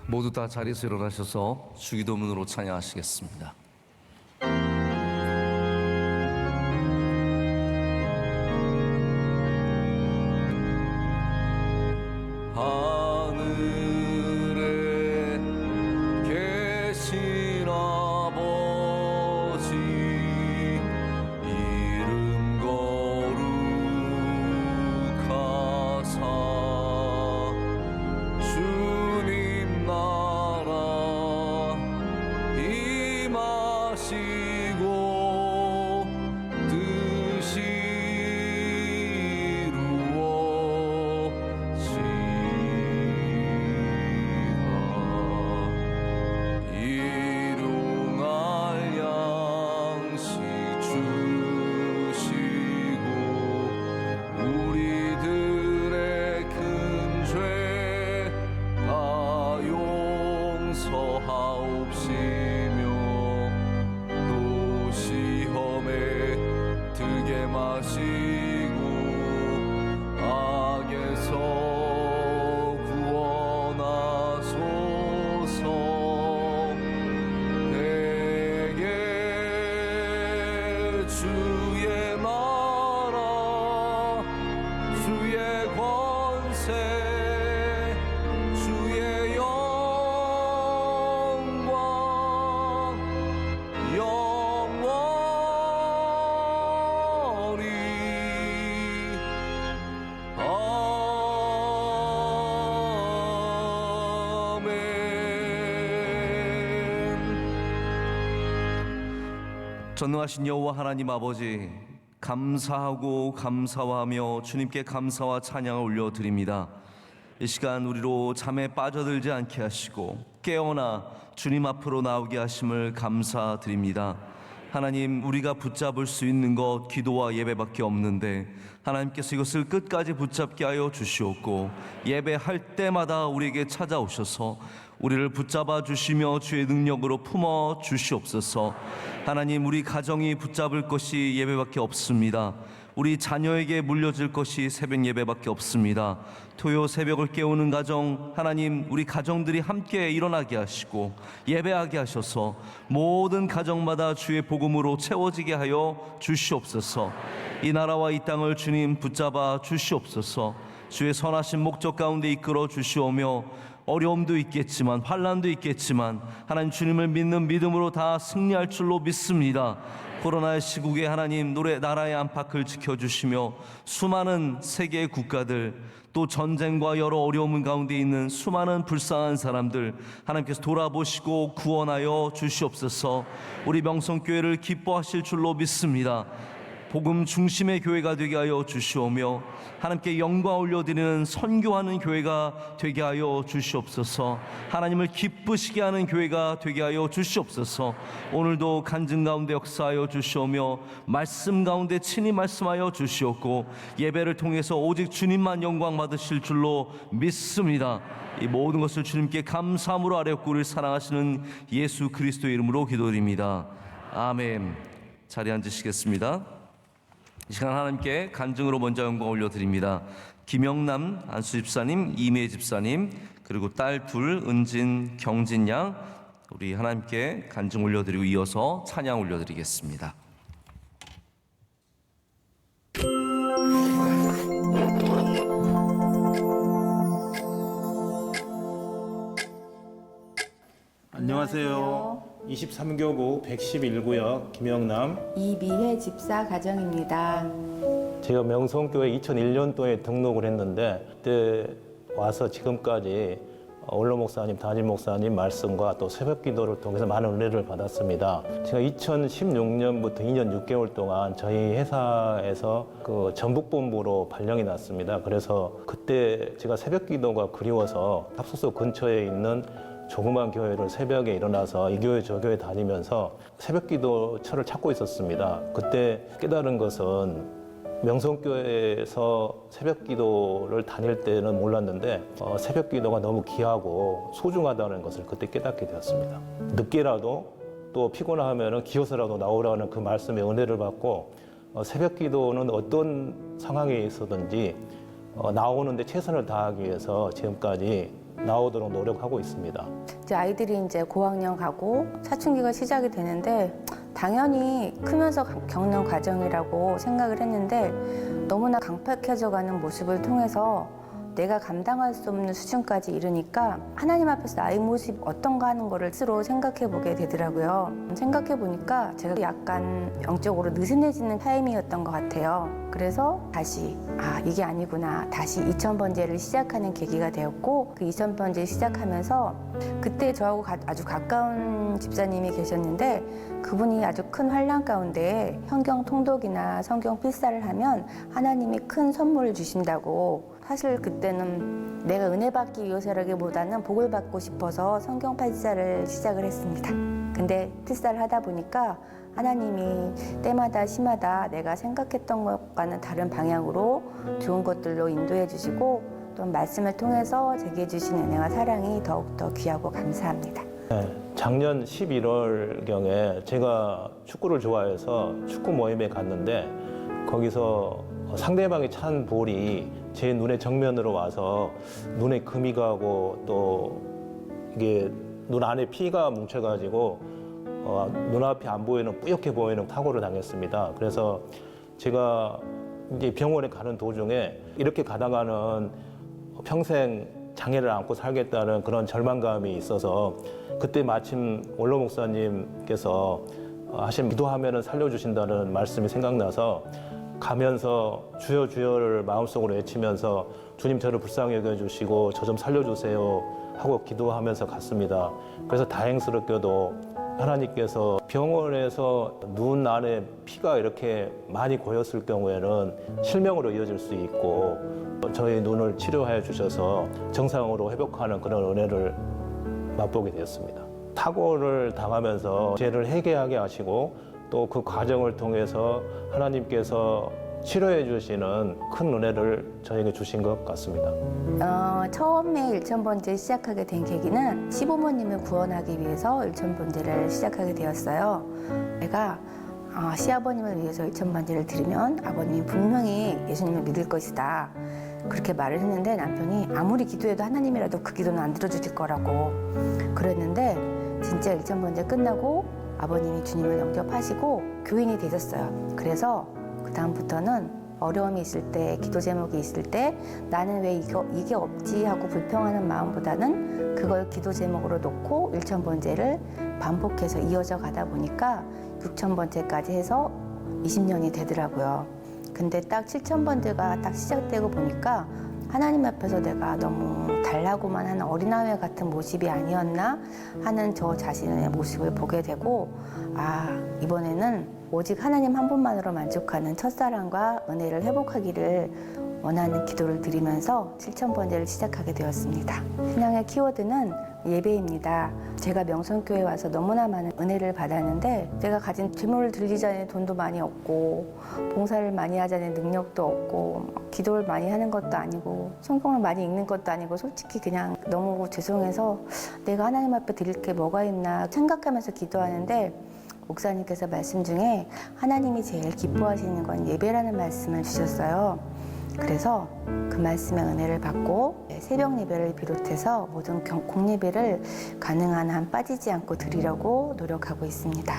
모두 다 자리에서 일어나셔서 주기도문으로 찬양하시겠습니다. 하늘에 계신 아버지 이름 거룩하사 주님 나라 임하시고 뜻이 이루어지리라. 일용할 양식 주시고 우리들의 큰 죄 다 용서하옵시며 또 시험에 들게 마시고 악에서 구원하소서. 대개 주의 나라 주의 권세 주의 영광 영원히 아멘. 전능하신 여호와 하나님 아버지, 감사하고 감사하며 주님께 감사와 찬양을 올려드립니다. 이 시간 우리로 잠에 빠져들지 않게 하시고 깨어나 주님 앞으로 나오게 하심을 감사드립니다. 하나님, 우리가 붙잡을 수 있는 것 기도와 예배밖에 없는데 하나님께서 이것을 끝까지 붙잡게 하여 주시옵고 예배할 때마다 우리에게 찾아오셔서 우리를 붙잡아 주시며 주의 능력으로 품어 주시옵소서. 하나님, 우리 가정이 붙잡을 것이 예배밖에 없습니다. 우리 자녀에게 물려질 것이 새벽 예배밖에 없습니다. 토요 새벽을 깨우는 가정, 하나님, 우리 가정들이 함께 일어나게 하시고 예배하게 하셔서 모든 가정마다 주의 복음으로 채워지게 하여 주시옵소서. 이 나라와 이 땅을 주님 붙잡아 주시옵소서. 주의 선하신 목적 가운데 이끌어 주시오며 어려움도 있겠지만 환난도 있겠지만 하나님 주님을 믿는 믿음으로 다 승리할 줄로 믿습니다. 코로나의 시국에 하나님 나라의 안팎을 지켜주시며 수많은 세계의 국가들 또 전쟁과 여러 어려움 가운데 있는 수많은 불쌍한 사람들 하나님께서 돌아보시고 구원하여 주시옵소서. 우리 명성교회를 기뻐하실 줄로 믿습니다. 복음 중심의 교회가 되게 하여 주시오며 하나님께 영광 올려드리는 선교하는 교회가 되게 하여 주시옵소서. 하나님을 기쁘시게 하는 교회가 되게 하여 주시옵소서. 오늘도 간증 가운데 역사하여 주시오며 말씀 가운데 친히 말씀하여 주시옵고 예배를 통해서 오직 주님만 영광 받으실 줄로 믿습니다. 이 모든 것을 주님께 감사함으로 아뢰옵고 우리를 사랑하시는 예수 그리스도의 이름으로 기도드립니다. 아멘. 자리에 앉으시겠습니다. 이 시간 하나님께 간증으로 먼저 영광 올려드립니다. 김영남 안수 집사님, 이미애 집사님, 그리고 딸 둘 은진, 경진 양, 우리 하나님께 간증 올려드리고 이어서 찬양 올려드리겠습니다. 안녕하세요. 23교구 111구역 김영남, 이미애 집사 가정입니다. 제가 명성교회 2001년도에 등록을 했는데 그때 와서 지금까지 원로 목사님, 담임 목사님 말씀과 또 새벽 기도를 통해서 많은 은혜를 받았습니다. 제가 2016년부터 2년 6개월 동안 저희 회사에서 그 전북본부로 발령이 났습니다. 그래서 그때 제가 새벽 기도가 그리워서 합숙소 근처에 있는 조그만 교회를 새벽에 일어나서 이 교회 저 교회 다니면서 새벽 기도처를 찾고 있었습니다. 그때 깨달은 것은 명성교회에서 새벽 기도를 다닐 때는 몰랐는데 새벽 기도가 너무 귀하고 소중하다는 것을 그때 깨닫게 되었습니다. 늦게라도 또 피곤하면 기어서라도 나오라는 그 말씀의 은혜를 받고 새벽 기도는 어떤 상황에 있어든지 나오는데 최선을 다하기 위해서 지금까지 나오도록 노력하고 있습니다. 이제 아이들이 이제 고학년 가고 사춘기가 시작이 되는데 당연히 크면서 겪는 과정이라고 생각을 했는데 너무나 강팍해져가는 모습을 통해서 내가 감당할 수 없는 수준까지 이르니까 하나님 앞에서 나의 모습이 어떤가 하는 거를 스스로 생각해 보게 되더라고요. 생각해 보니까 제가 약간 영적으로 느슨해지는 타임이었던 것 같아요. 그래서 다시 이게 아니구나, 다시 2000번제를 시작하는 계기가 되었고, 그 2000번제 시작하면서 그때 저하고 아주 가까운 집사님이 계셨는데 그분이 아주 큰 환난 가운데 성경 통독이나 성경 필사를 하면 하나님이 큰 선물을 주신다고. 사실 그때는 내가 은혜 받기 위해서라기보다는 복을 받고 싶어서 성경 필사를 시작을 했습니다. 근데 필사를 하다 보니까 하나님이 때마다 시마다 내가 생각했던 것과는 다른 방향으로 좋은 것들로 인도해 주시고 또 말씀을 통해서 제게 주신 은혜와 사랑이 더욱더 귀하고 감사합니다. 네, 작년 11월경에 제가 축구를 좋아해서 축구 모임에 갔는데 거기서 상대방이 찬 볼이 제 눈의 정면으로 와서 눈에 금이 가고 또 이게 눈 안에 피가 뭉쳐가지고 눈앞이 안 보이는 뿌옇게 보이는 사고를 당했습니다. 그래서 제가 이제 병원에 가는 도중에 이렇게 가다가는 평생 장애를 안고 살겠다는 그런 절망감이 있어서 그때 마침 원로 목사님께서 하신 기도하면은 살려주신다는 말씀이 생각나서 가면서 주여 주여를 마음속으로 외치면서 주님 저를 불쌍히 여겨주시고 저 좀 살려주세요 하고 기도하면서 갔습니다. 그래서 다행스럽게도 하나님께서 병원에서 눈 안에 피가 이렇게 많이 고였을 경우에는 실명으로 이어질 수 있고 저희 눈을 치료해 주셔서 정상으로 회복하는 그런 은혜를 맛보게 되었습니다. 사고를 당하면서 죄를 회개하게 하시고 또 그 과정을 통해서 하나님께서 치료해 주시는 큰 은혜를 저에게 주신 것 같습니다. 처음에 1000번제 시작하게 된 계기는 시부모님을 구원하기 위해서 1000번제를 시작하게 되었어요. 내가 시아버님을 위해서 1000번제를 드리면 아버님이 분명히 예수님을 믿을 것이다. 그렇게 말을 했는데 남편이 아무리 기도해도 하나님이라도 그 기도는 안 들어주실 거라고 그랬는데 진짜 1000번제 끝나고 아버님이 주님을 영접하시고 교인이 되셨어요. 그래서 그 다음부터는 어려움이 있을 때, 기도 제목이 있을 때 나는 왜 이게 없지 하고 불평하는 마음보다는 그걸 기도 제목으로 놓고 1000번제를 반복해서 이어져 가다 보니까 6000번제까지 해서 20년이 되더라고요. 근데 딱 7000번제가 딱 시작되고 보니까 하나님 앞에서 내가 너무 달라고만 하는 어린아이 같은 모습이 아니었나 하는 저 자신의 모습을 보게 되고 이번에는 오직 하나님 한 분만으로 만족하는 첫사랑과 은혜를 회복하기를 원하는 기도를 드리면서 7000번제를 시작하게 되었습니다. 신앙의 키워드는 예배입니다. 제가 명성교회 와서 너무나 많은 은혜를 받았는데 제가 가진 재물을 들리자니 돈도 많이 없고 봉사를 많이 하자니 능력도 없고 기도를 많이 하는 것도 아니고 성경을 많이 읽는 것도 아니고 솔직히 그냥 너무 죄송해서 내가 하나님 앞에 드릴 게 뭐가 있나 생각하면서 기도하는데 목사님께서 말씀 중에 하나님이 제일 기뻐하시는 건 예배라는 말씀을 주셨어요. 그래서 그 말씀의 은혜를 받고 새벽 예배를 비롯해서 모든 공예배를 가능한 한 빠지지 않고 드리려고 노력하고 있습니다.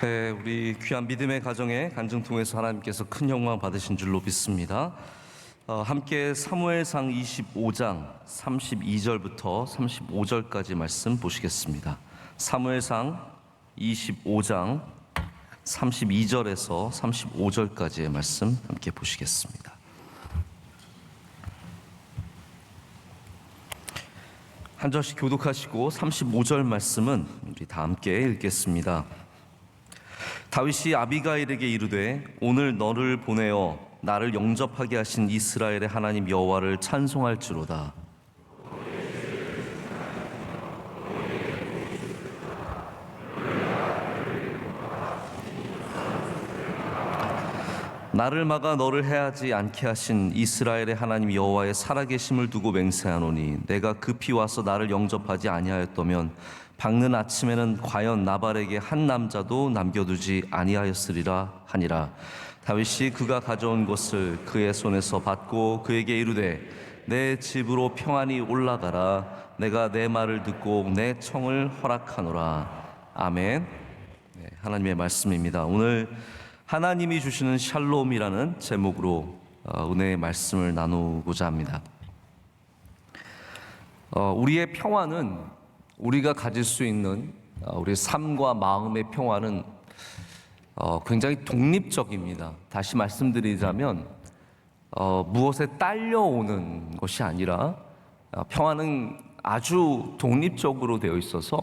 네, 우리 귀한 믿음의 가정에 간증 통해서 하나님께서 큰 영광 받으신 줄로 믿습니다. 함께 사무엘상 25장 32절부터 35절까지 말씀 보시겠습니다. 사무엘상 25장 32절에서 35절까지의 말씀 함께 보시겠습니다. 한 절씩 교독하시고 35절 말씀은 우리 다 함께 읽겠습니다. 다윗이 아비가일에게 이르되 오늘 너를 보내어 나를 영접하게 하신 이스라엘의 하나님 여호와를 찬송할지로다. 나를 막아 너를 해하지 않게 하신 이스라엘의 하나님 여호와의 살아계심을 두고 맹세하노니 내가 급히 와서 나를 영접하지 아니하였다면 밝는 아침에는 과연 나발에게 한 남자도 남겨두지 아니하였으리라 하니라. 다윗이 그가 가져온 것을 그의 손에서 받고 그에게 이르되 내 집으로 평안히 올라가라. 내가 내 말을 듣고 내 청을 허락하노라. 아멘. 네, 하나님의 말씀입니다. 오늘 하나님이 주시는 샬롬이라는 제목으로 은혜의 말씀을 나누고자 합니다. 우리의 평화는 우리가 가질 수 있는 우리의 삶과 마음의 평화는 굉장히 독립적입니다. 다시 말씀드리자면 무엇에 딸려오는 것이 아니라 평화는 아주 독립적으로 되어 있어서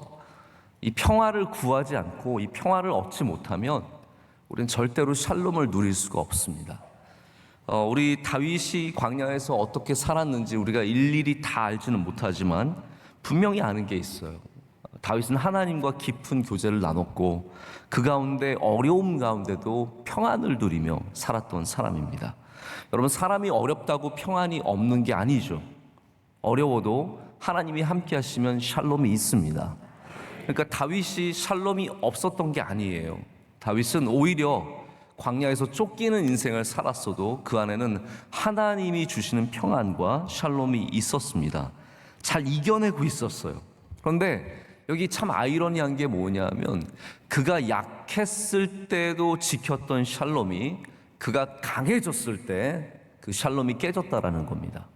이 평화를 구하지 않고 이 평화를 얻지 못하면 우리는 절대로 샬롬을 누릴 수가 없습니다. 우리 다윗이 광야에서 어떻게 살았는지 우리가 일일이 다 알지는 못하지만 분명히 아는 게 있어요. 다윗은 하나님과 깊은 교제를 나눴고 그 가운데 어려움 가운데도 평안을 누리며 살았던 사람입니다. 여러분, 사람이 어렵다고 평안이 없는 게 아니죠. 어려워도 하나님이 함께 하시면 샬롬이 있습니다. 그러니까 다윗이 샬롬이 없었던 게 아니에요. 다윗은 오히려 광야에서 쫓기는 인생을 살았어도 그 안에는 하나님이 주시는 평안과 샬롬이 있었습니다. 잘 이겨내고 있었어요. 그런데 여기 참 아이러니한 게 뭐냐면 그가 약했을 때도 지켰던 샬롬이 그가 강해졌을 때 그 샬롬이 깨졌다라는 겁니다.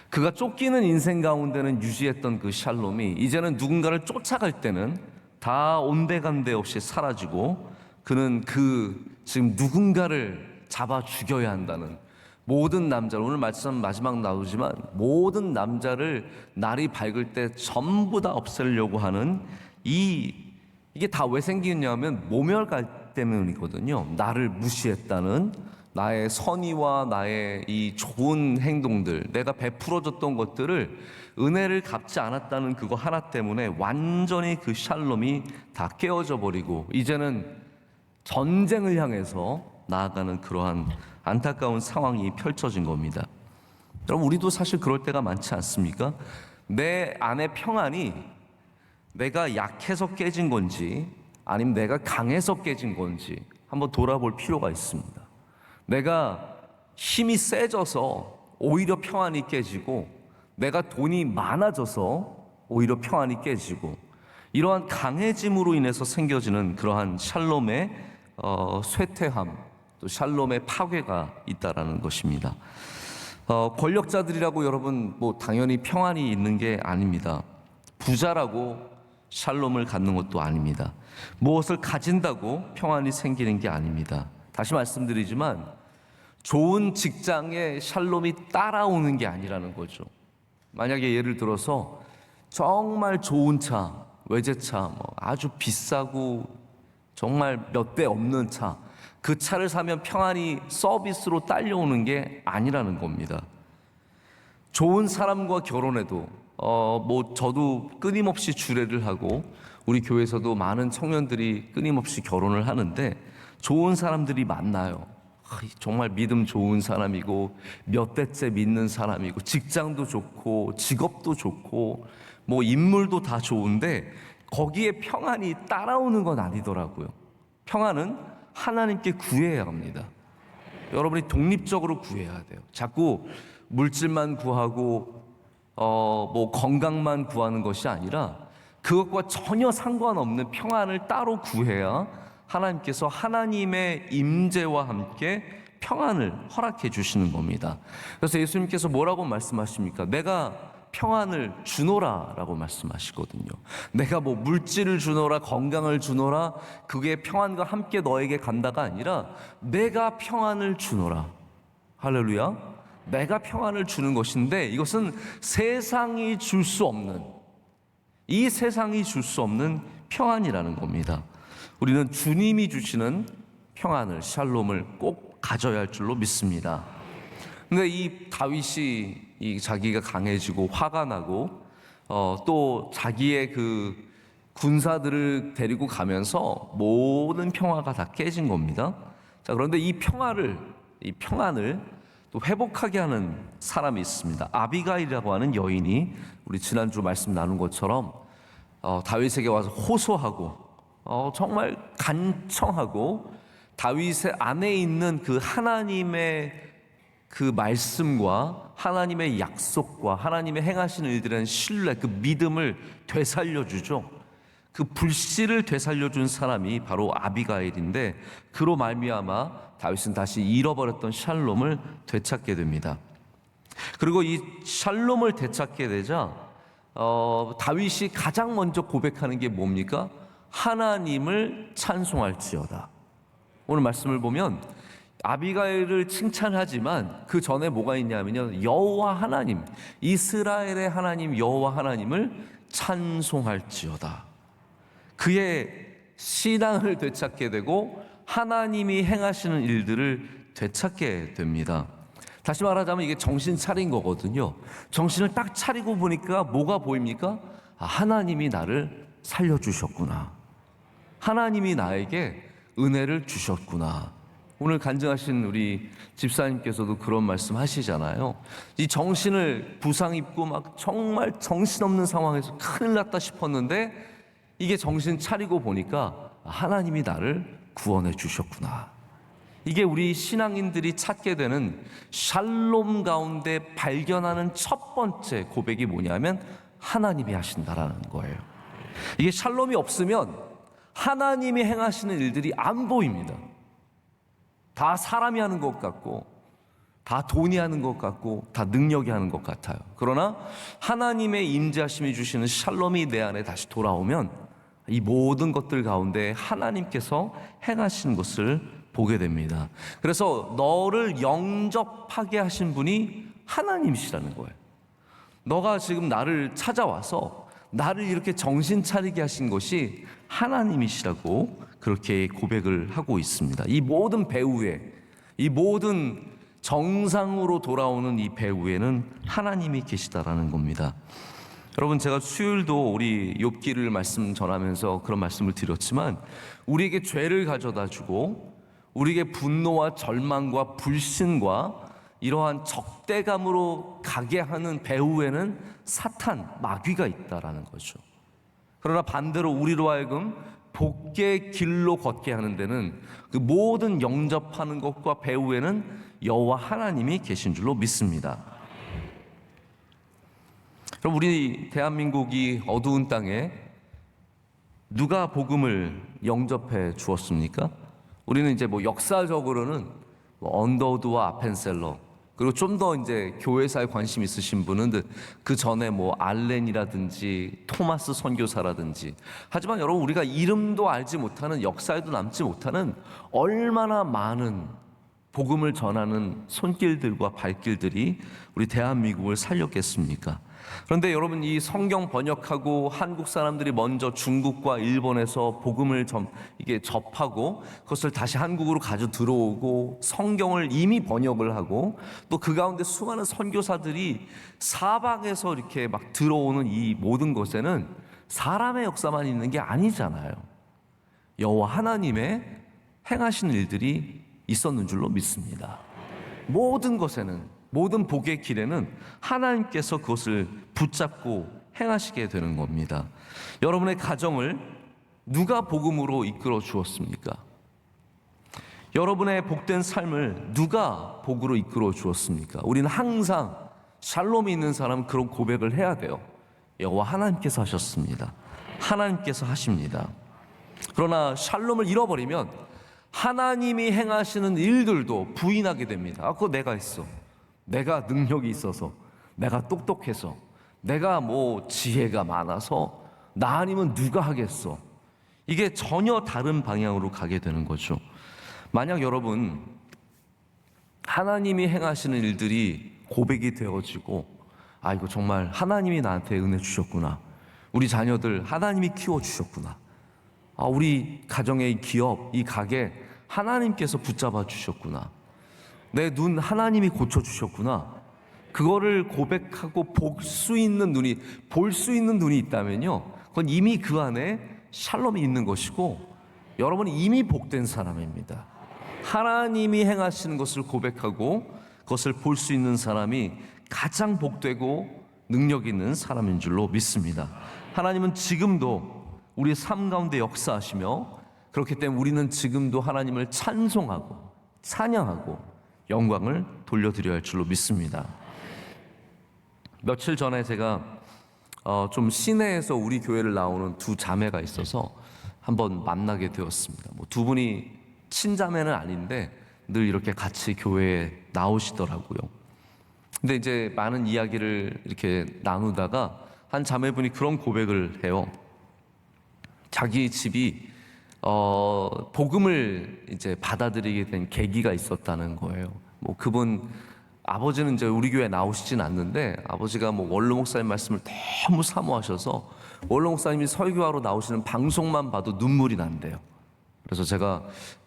그가 쫓기는 인생 가운데는 유지했던 그 샬롬이 이제는 누군가를 쫓아갈 때는 다 온데간데 없이 사라지고 그는 지금 누군가를 잡아 죽여야 한다는 모든 남자를, 오늘 말씀 마지막 나오지만 모든 남자를 날이 밝을 때 전부 다 없애려고 하는 이게 다 왜 생기냐면 모멸감 때문이거든요. 나를 무시했다는 나의 선의와 나의 이 좋은 행동들, 내가 베풀어줬던 것들을 은혜를 갚지 않았다는 그거 하나 때문에 완전히 그 샬롬이 다 깨어져 버리고 이제는 전쟁을 향해서 나아가는 그러한 안타까운 상황이 펼쳐진 겁니다. 여러분, 우리도 사실 그럴 때가 많지 않습니까? 내 안의 평안이 내가 약해서 깨진 건지 아니면 내가 강해서 깨진 건지 한번 돌아볼 필요가 있습니다. 내가 힘이 세져서 오히려 평안이 깨지고 내가 돈이 많아져서 오히려 평안이 깨지고 이러한 강해짐으로 인해서 생겨지는 그러한 샬롬의 쇠퇴함, 또 샬롬의 파괴가 있다라는 것입니다. 권력자들이라고 여러분 뭐 당연히 평안이 있는 게 아닙니다. 부자라고 샬롬을 갖는 것도 아닙니다. 무엇을 가진다고 평안이 생기는 게 아닙니다. 다시 말씀드리지만 좋은 직장에 샬롬이 따라오는 게 아니라는 거죠. 만약에 예를 들어서 정말 좋은 차, 외제차, 아주 비싸고 정말 몇 대 없는 차, 그 차를 사면 평안이 서비스로 딸려오는 게 아니라는 겁니다. 좋은 사람과 결혼해도 저도 끊임없이 주례를 하고 우리 교회에서도 많은 청년들이 끊임없이 결혼을 하는데 좋은 사람들이 만나요. 정말 믿음 좋은 사람이고 몇 대째 믿는 사람이고 직장도 좋고 직업도 좋고 뭐 인물도 다 좋은데 거기에 평안이 따라오는 건 아니더라고요. 평안은 하나님께 구해야 합니다. 여러분이 독립적으로 구해야 돼요. 자꾸 물질만 구하고 건강만 구하는 것이 아니라 그것과 전혀 상관없는 평안을 따로 구해야 하나님께서 하나님의 임재와 함께 평안을 허락해 주시는 겁니다. 그래서 예수님께서 뭐라고 말씀하십니까? 내가 평안을 주노라 라고 말씀하시거든요. 내가 뭐 물질을 주노라, 건강을 주노라, 그게 평안과 함께 너에게 간다가 아니라 내가 평안을 주노라. 할렐루야. 내가 평안을 주는 것인데, 이것은 세상이 줄 수 없는, 이 세상이 줄 수 없는 평안이라는 겁니다. 우리는 주님이 주시는 평안을, 샬롬을 꼭 가져야 할 줄로 믿습니다. 근데 이 다윗이 자기가 강해지고 화가 나고 또 자기의 그 군사들을 데리고 가면서 모든 평화가 다 깨진 겁니다. 자, 그런데 이 평안을 또 회복하게 하는 사람이 있습니다. 아비가일이라고 하는 여인이 우리 지난주 말씀 나눈 것처럼 다윗에게 와서 호소하고 정말 간청하고 다윗의 안에 있는 그 하나님의 그 말씀과 하나님의 약속과 하나님의 행하시는 일들은 신뢰, 그 믿음을 되살려주죠. 그 불씨를 되살려준 사람이 바로 아비가일인데, 그로 말미암아 다윗은 다시 잃어버렸던 샬롬을 되찾게 됩니다. 그리고 이 샬롬을 되찾게 되자 다윗이 가장 먼저 고백하는 게 뭡니까? 하나님을 찬송할지어다. 오늘 말씀을 보면 아비가일을 칭찬하지만 그 전에 뭐가 있냐면요, 여호와 하나님, 이스라엘의 하나님 여호와 하나님을 찬송할지어다. 그의 신앙을 되찾게 되고 하나님이 행하시는 일들을 되찾게 됩니다. 다시 말하자면 이게 정신 차린 거거든요. 정신을 딱 차리고 보니까 뭐가 보입니까? 하나님이 나를 살려주셨구나. 하나님이 나에게 은혜를 주셨구나. 오늘 간증하신 우리 집사님께서도 그런 말씀 하시잖아요. 이 정신을 부상 입고 막 정말 정신없는 상황에서 큰일 났다 싶었는데, 이게 정신 차리고 보니까 하나님이 나를 구원해 주셨구나. 이게 우리 신앙인들이 찾게 되는 샬롬 가운데 발견하는 첫 번째 고백이 뭐냐면 하나님이 하신다라는 거예요. 이게 샬롬이 없으면 하나님이 행하시는 일들이 안 보입니다. 다 사람이 하는 것 같고, 다 돈이 하는 것 같고, 다 능력이 하는 것 같아요. 그러나 하나님의 임재하심이 주시는 샬롬이 내 안에 다시 돌아오면 이 모든 것들 가운데 하나님께서 행하시는 것을 보게 됩니다. 그래서 너를 영접하게 하신 분이 하나님이시라는 거예요. 너가 지금 나를 찾아와서 나를 이렇게 정신 차리게 하신 것이 하나님이시라고 그렇게 고백을 하고 있습니다. 이 모든 배후에, 이 모든 정상으로 돌아오는 이 배후에는 하나님이 계시다라는 겁니다. 여러분, 제가 수요일도 우리 욥기를 말씀 전하면서 그런 말씀을 드렸지만, 우리에게 죄를 가져다 주고 우리에게 분노와 절망과 불신과 이러한 적대감으로 가게 하는 배후에는 사탄, 마귀가 있다라는 거죠. 그러나 반대로 우리로 하여금 복의 길로 걷게 하는 데는 그 모든 영접하는 것과 배후에는 여호와 하나님이 계신 줄로 믿습니다. 그럼 우리 대한민국이 어두운 땅에 누가 복음을 영접해 주었습니까? 우리는 이제 뭐 역사적으로는 언더우드와 아펜셀러, 그리고 좀 더 이제 교회사에 관심 있으신 분은 그 전에 뭐 알렌이라든지 토마스 선교사라든지, 하지만 여러분, 우리가 이름도 알지 못하는, 역사에도 남지 못하는 얼마나 많은 복음을 전하는 손길들과 발길들이 우리 대한민국을 살렸겠습니까? 그런데 여러분, 이 성경 번역하고 한국 사람들이 먼저 중국과 일본에서 복음을 접하고 그것을 다시 한국으로 가져 들어오고 성경을 이미 번역을 하고 또 그 가운데 수많은 선교사들이 사방에서 이렇게 막 들어오는 이 모든 것에는 사람의 역사만 있는 게 아니잖아요. 여호와 하나님의 행하시는 일들이 있었는 줄로 믿습니다. 모든 것에는, 모든 복의 길에는 하나님께서 그것을 붙잡고 행하시게 되는 겁니다. 여러분의 가정을 누가 복음으로 이끌어 주었습니까? 여러분의 복된 삶을 누가 복으로 이끌어 주었습니까? 우리는 항상 샬롬이 있는 사람은 그런 고백을 해야 돼요. 여호와 하나님께서 하셨습니다. 하나님께서 하십니다. 그러나 샬롬을 잃어버리면 하나님이 행하시는 일들도 부인하게 됩니다. 그거 내가 했어. 내가 능력이 있어서, 내가 똑똑해서, 내가 뭐 지혜가 많아서, 나 아니면 누가 하겠어. 이게 전혀 다른 방향으로 가게 되는 거죠. 만약 여러분 하나님이 행하시는 일들이 고백이 되어지고, 아, 이거 정말 하나님이 나한테 은혜 주셨구나, 우리 자녀들 하나님이 키워주셨구나, 아, 우리 가정의 기업, 이 가게 하나님께서 붙잡아 주셨구나, 내 눈 하나님이 고쳐주셨구나, 그거를 고백하고 볼 수 있는 눈이 있다면요, 그건 이미 그 안에 샬롬이 있는 것이고 여러분이 이미 복된 사람입니다. 하나님이 행하시는 것을 고백하고 그것을 볼 수 있는 사람이 가장 복되고 능력 있는 사람인 줄로 믿습니다. 하나님은 지금도 우리 삶 가운데 역사하시며, 그렇기 때문에 우리는 지금도 하나님을 찬송하고 찬양하고 영광을 돌려드려야 할 줄로 믿습니다. 며칠 전에 제가 좀 시내에서 우리 교회를 나오는 두 자매가 있어서 한번 만나게 되었습니다. 뭐 두 분이 친자매는 아닌데 늘 이렇게 같이 교회에 나오시더라고요. 근데 이제 많은 이야기를 이렇게 나누다가 한 자매분이 그런 고백을 해요. 자기 집이 복음을 이제 받아들이게 된 계기가 있었다는 거예요. 뭐 그분 아버지는 이제 우리 교회에 나오시진 않는데, 아버지가 뭐 원로 목사님 말씀을 너무 사모하셔서 원로 목사님이 설교하러 나오시는 방송만 봐도 눈물이 난대요. 그래서 제가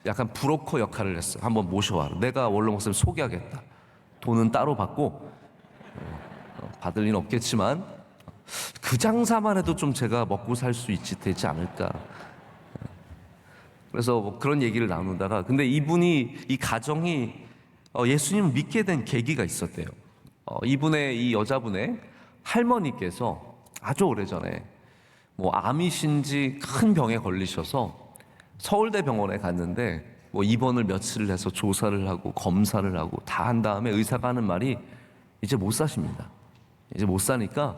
약간 브로커 역할을 했어요. 한번 모셔와라, 내가 원로 목사님 소개하겠다, 돈은 따로 받고 받을 리는 없겠지만 그 장사만 해도 좀 제가 먹고 살 수 되지 않을까. 그래서 뭐 그런 얘기를 나누다가, 근데 이 가정이 예수님을 믿게 된 계기가 있었대요. 이 여자분의 할머니께서 아주 오래전에 뭐 암이신지 큰 병에 걸리셔서 서울대 병원에 갔는데 뭐 입원을 며칠을 해서 조사를 하고 검사를 하고 다 한 다음에 의사가 하는 말이 이제 못 사십니다. 이제 못 사니까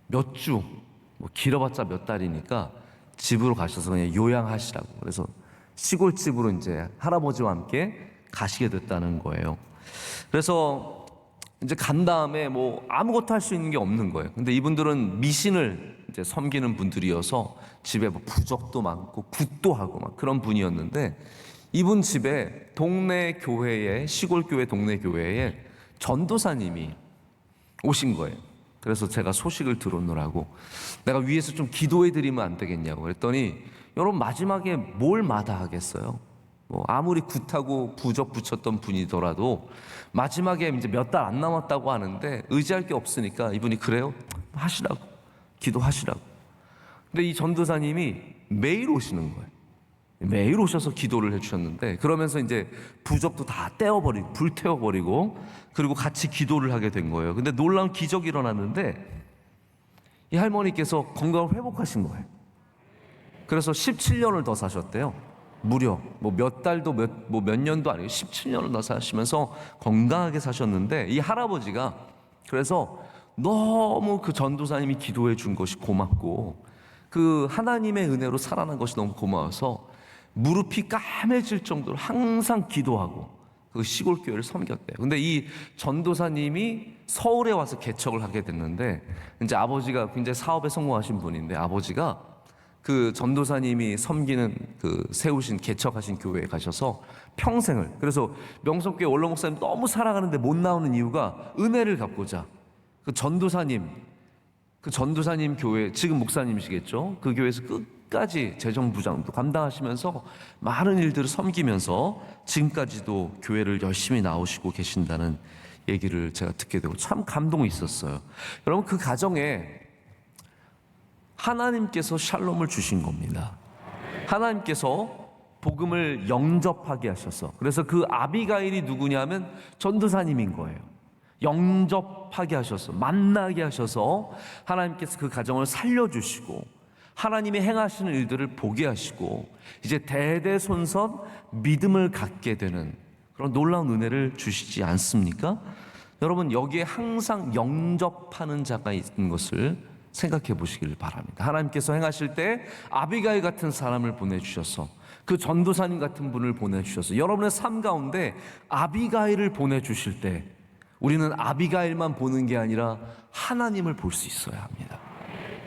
몇 주, 뭐 길어봤자 몇 달이니까 집으로 가셔서 그냥 요양하시라고. 그래서 시골집으로 이제 할아버지와 함께 가시게 됐다는 거예요. 그래서 이제 간 다음에 뭐 아무것도 할 수 있는 게 없는 거예요. 근데 이분들은 미신을 이제 섬기는 분들이어서 집에 뭐 부적도 많고 굿도 하고 막 그런 분이었는데, 이분 집에 동네 교회에, 시골 교회 동네 교회에 전도사님이 오신 거예요. 그래서 제가 소식을 들어오느라고 내가 위에서 좀 기도해 드리면 안 되겠냐고 그랬더니, 여러분 마지막에 뭘 마다하겠어요? 뭐 아무리 굿하고 부적 붙였던 분이더라도 마지막에 이제 몇 달 안 남았다고 하는데 의지할 게 없으니까 이분이 그래요? 하시라고, 기도하시라고. 근데 이 전도사님이 매일 오시는 거예요. 매일 오셔서 기도를 해주셨는데, 그러면서 이제 부적도 다 떼어버리고 불태워버리고 그리고 같이 기도를 하게 된 거예요. 근데 놀라운 기적이 일어났는데 이 할머니께서 건강을 회복하신 거예요. 그래서 17년을 더 사셨대요. 무려 뭐 몇 달도 몇 년도 아니고 17년을 더 사시면서 건강하게 사셨는데, 이 할아버지가 그래서 너무 그 전도사님이 기도해 준 것이 고맙고 그 하나님의 은혜로 살아난 것이 너무 고마워서 무릎이 까매질 정도로 항상 기도하고 그 시골 교회를 섬겼대요. 근데 이 전도사님이 서울에 와서 개척을 하게 됐는데, 이제 아버지가 굉장히 사업에 성공하신 분인데, 아버지가 그 전도사님이 섬기는 그 세우신 개척하신 교회에 가셔서 평생을, 그래서 명성교회 원로 목사님 너무 사랑하는데 못 나오는 이유가 은혜를 갚고자 그 전도사님 교회, 지금 목사님이시겠죠, 그 교회에서 끝까지 재정부장도 감당하시면서 많은 일들을 섬기면서 지금까지도 교회를 열심히 나오시고 계신다는 얘기를 제가 듣게 되고 참 감동이 있었어요. 여러분, 그 가정에 하나님께서 샬롬을 주신 겁니다. 하나님께서 복음을 영접하게 하셔서, 그래서 그 아비가일이 누구냐면 전도사님인 거예요. 영접하게 하셔서, 만나게 하셔서 하나님께서 그 가정을 살려주시고 하나님이 행하시는 일들을 보게 하시고 이제 대대손손 믿음을 갖게 되는 그런 놀라운 은혜를 주시지 않습니까? 여러분, 여기에 항상 영접하는 자가 있는 것을 생각해 보시길 바랍니다. 하나님께서 행하실 때 아비가일 같은 사람을 보내주셔서, 그 전도사님 같은 분을 보내주셔서 여러분의 삶 가운데 아비가일을 보내주실 때 우리는 아비가일만 보는 게 아니라 하나님을 볼 수 있어야 합니다.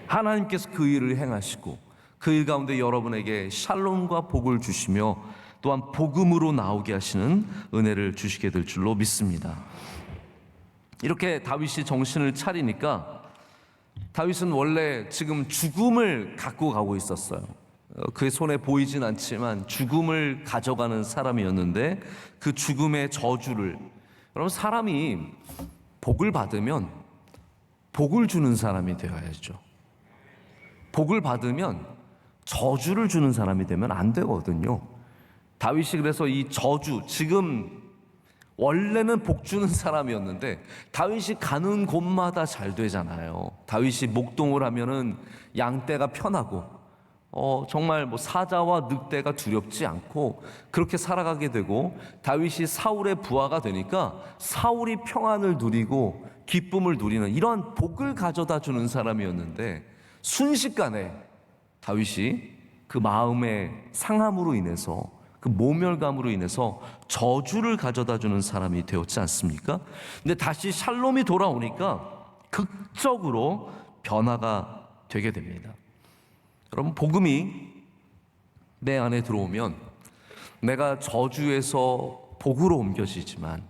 하나님께서 그 일을 행하시고 그 일 가운데 여러분에게 샬롬과 복을 주시며 또한 복음으로 나오게 하시는 은혜를 주시게 될 줄로 믿습니다. 이렇게 다윗이 정신을 차리니까, 다윗은 원래 지금 죽음을 갖고 가고 있었어요. 그의 손에 보이진 않지만 죽음을 가져가는 사람이었는데, 그 죽음의 저주를, 여러분, 사람이 복을 받으면 복을 주는 사람이 되어야죠. 복을 받으면 저주를 주는 사람이 되면 안 되거든요. 다윗이 그래서 이 저주, 지금 원래는 복 주는 사람이었는데 다윗이 가는 곳마다 잘 되잖아요. 다윗이 목동을 하면은 양떼가 편하고 정말 뭐 사자와 늑대가 두렵지 않고 그렇게 살아가게 되고, 다윗이 사울의 부하가 되니까 사울이 평안을 누리고 기쁨을 누리는 이러한 복을 가져다 주는 사람이었는데, 순식간에 다윗이 그 마음의 상함으로 인해서, 그 모멸감으로 인해서 저주를 가져다 주는 사람이 되었지 않습니까? 근데 다시 샬롬이 돌아오니까 극적으로 변화가 되게 됩니다. 여러분, 복음이 내 안에 들어오면 내가 저주에서 복으로 옮겨지지만,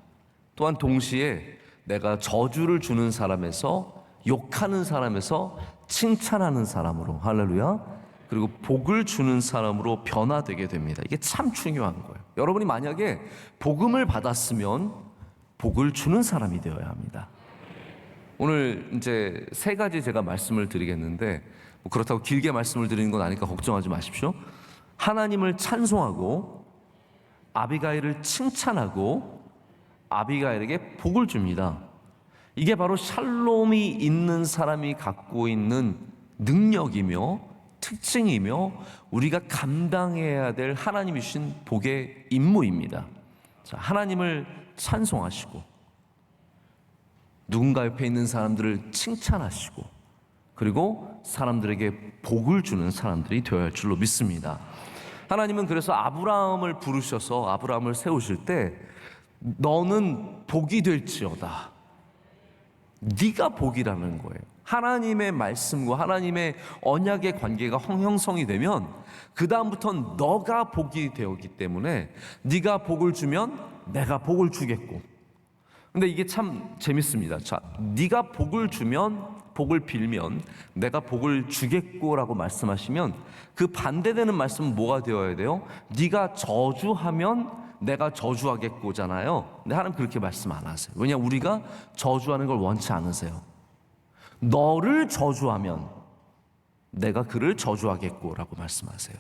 또한 동시에 내가 저주를 주는 사람에서, 욕하는 사람에서 칭찬하는 사람으로, 할렐루야, 그리고 복을 주는 사람으로 변화되게 됩니다. 이게 참 중요한 거예요. 여러분이 만약에 복음을 받았으면 복을 주는 사람이 되어야 합니다. 오늘 이제 세 가지 제가 말씀을 드리겠는데, 뭐 그렇다고 길게 말씀을 드리는 건 아니까 걱정하지 마십시오. 하나님을 찬송하고, 아비가일을 칭찬하고, 아비가일에게 복을 줍니다. 이게 바로 샬롬이 있는 사람이 갖고 있는 능력이며 특징이며 우리가 감당해야 될 하나님이 주신 복의 임무입니다. 자, 하나님을 찬송하시고, 누군가 옆에 있는 사람들을 칭찬하시고, 그리고 사람들에게 복을 주는 사람들이 되어야 할 줄로 믿습니다. 하나님은 그래서 아브라함을 부르셔서 아브라함을 세우실 때, 너는 복이 될지어다. 네가 복이라는 거예요. 하나님의 말씀과 하나님의 언약의 관계가 형성이 되면 그 다음부터는 너가 복이 되었기 때문에, 네가 복을 주면 내가 복을 주겠고. 근데 이게 참 재밌습니다. 자, 네가 복을 주면, 복을 빌면 내가 복을 주겠고라고 말씀하시면, 그 반대되는 말씀은 뭐가 되어야 돼요? 네가 저주하면 내가 저주하겠고잖아요. 근데 하나님 그렇게 말씀 안 하세요. 왜냐하면 우리가 저주하는 걸 원치 않으세요. 너를 저주하면 내가 그를 저주하겠고라고 말씀하세요.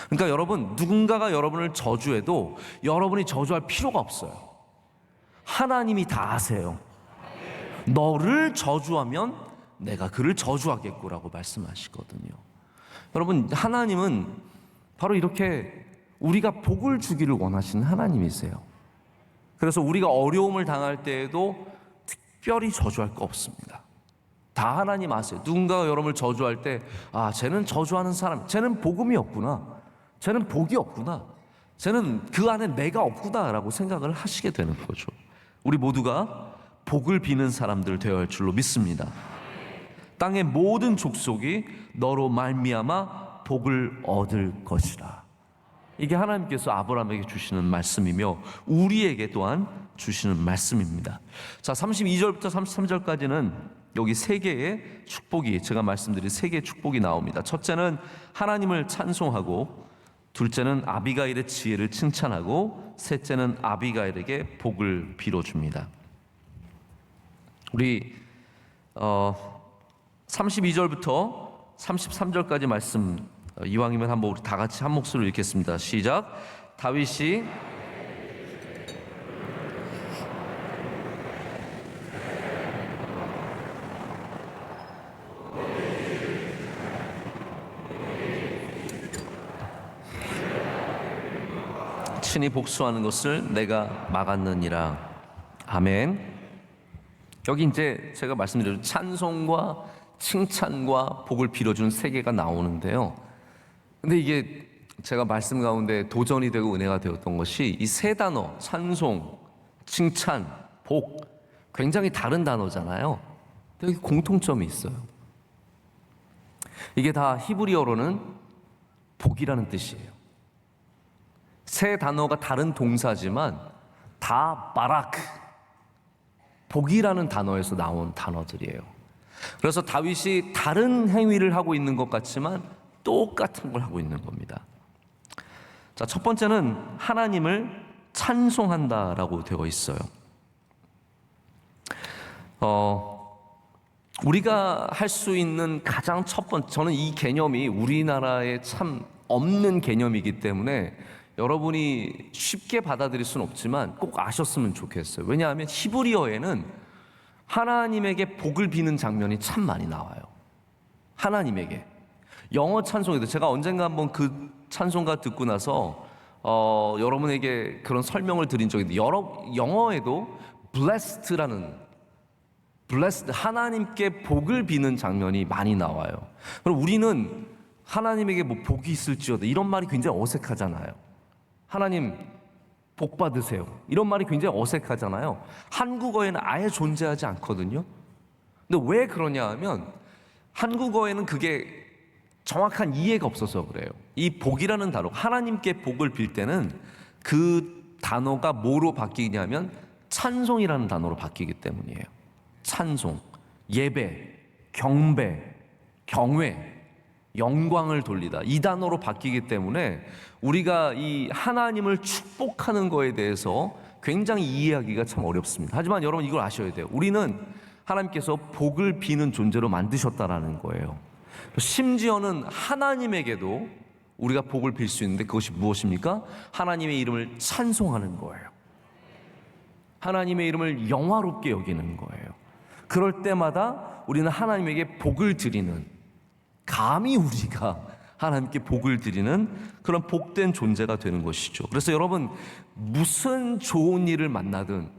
그러니까 여러분, 누군가가 여러분을 저주해도 여러분이 저주할 필요가 없어요. 하나님이 다 아세요. 너를 저주하면 내가 그를 저주하겠고라고 말씀하시거든요. 여러분, 하나님은 바로 이렇게 우리가 복을 주기를 원하시는 하나님이세요. 그래서 우리가 어려움을 당할 때에도 특별히 저주할 거 없습니다. 다 하나님 아세요. 누군가가 여러분을 저주할 때, 아, 쟤는 저주하는 사람, 쟤는 복음이 없구나, 쟤는 복이 없구나, 쟤는 그 안에 내가 없구나 라고 생각을 하시게 되는 거죠. 우리 모두가 복을 비는 사람들 되어야 할 줄로 믿습니다. 땅의 모든 족속이 너로 말미암아 복을 얻을 것이라. 이게 하나님께서 아브라함에게 주시는 말씀이며 우리에게 또한 주시는 말씀입니다. 자, 32절부터 33절까지는 여기 세 개의 축복이, 제가 말씀드린 세 개의 축복이 나옵니다. 첫째는 하나님을 찬송하고, 둘째는 아비가일의 지혜를 칭찬하고, 셋째는 아비가일에게 복을 빌어줍니다. 우리 32절부터 33절까지 말씀, 이왕이면 한번 우리 다 같이 한 목소리로 읽겠습니다. 시작. 다윗이 친히 복수하는 것을 내가 막았느니라. 아멘. 여기 이제 제가 말씀드린 찬송과 칭찬과 복을 빌어주는 세 개가 나오는데요. 근데 이게 제가 말씀 가운데 도전이 되고 은혜가 되었던 것이 이 세 단어, 찬송, 칭찬, 복, 굉장히 다른 단어잖아요. 근데 여기 공통점이 있어요. 이게 다 히브리어로는 복이라는 뜻이에요. 세 단어가 다른 동사지만 다 바라크, 복이라는 단어에서 나온 단어들이에요. 그래서 다윗이 다른 행위를 하고 있는 것 같지만 똑같은 걸 하고 있는 겁니다. 자, 첫 번째는 하나님을 찬송한다라고 되어 있어요. 우리가 할 수 있는 가장 첫 번째, 저는 이 개념이 우리나라에 참 없는 개념이기 때문에 여러분이 쉽게 받아들일 수는 없지만 꼭 아셨으면 좋겠어요. 왜냐하면 히브리어에는 하나님에게 복을 비는 장면이 참 많이 나와요. 하나님에게. 영어 찬송에도 제가 언젠가 한번 그 찬송가 듣고 나서 여러분에게 그런 설명을 드린 적이 있는데 영어에도 blessed, 하나님께 복을 비는 장면이 많이 나와요. 그럼 우리는 하나님에게 뭐 복이 있을지어다 이런 말이 굉장히 어색하잖아요. 하나님 복 받으세요 이런 말이 굉장히 어색하잖아요. 한국어에는 아예 존재하지 않거든요. 근데 왜 그러냐 하면 한국어에는 그게 정확한 이해가 없어서 그래요. 이 복이라는 단어, 하나님께 복을 빌 때는 그 단어가 뭐로 바뀌냐면 찬송이라는 단어로 바뀌기 때문이에요. 찬송, 예배, 경배, 경외, 영광을 돌리다 이 단어로 바뀌기 때문에 우리가 이 하나님을 축복하는 거에 대해서 굉장히 이해하기가 참 어렵습니다. 하지만 여러분 이걸 아셔야 돼요. 우리는 하나님께서 복을 비는 존재로 만드셨다라는 거예요. 심지어는 하나님에게도 우리가 복을 빌 수 있는데 그것이 무엇입니까? 하나님의 이름을 찬송하는 거예요. 하나님의 이름을 영화롭게 여기는 거예요. 그럴 때마다 우리는 하나님에게 복을 드리는, 감히 우리가 하나님께 복을 드리는 그런 복된 존재가 되는 것이죠. 그래서 여러분 무슨 좋은 일을 만나든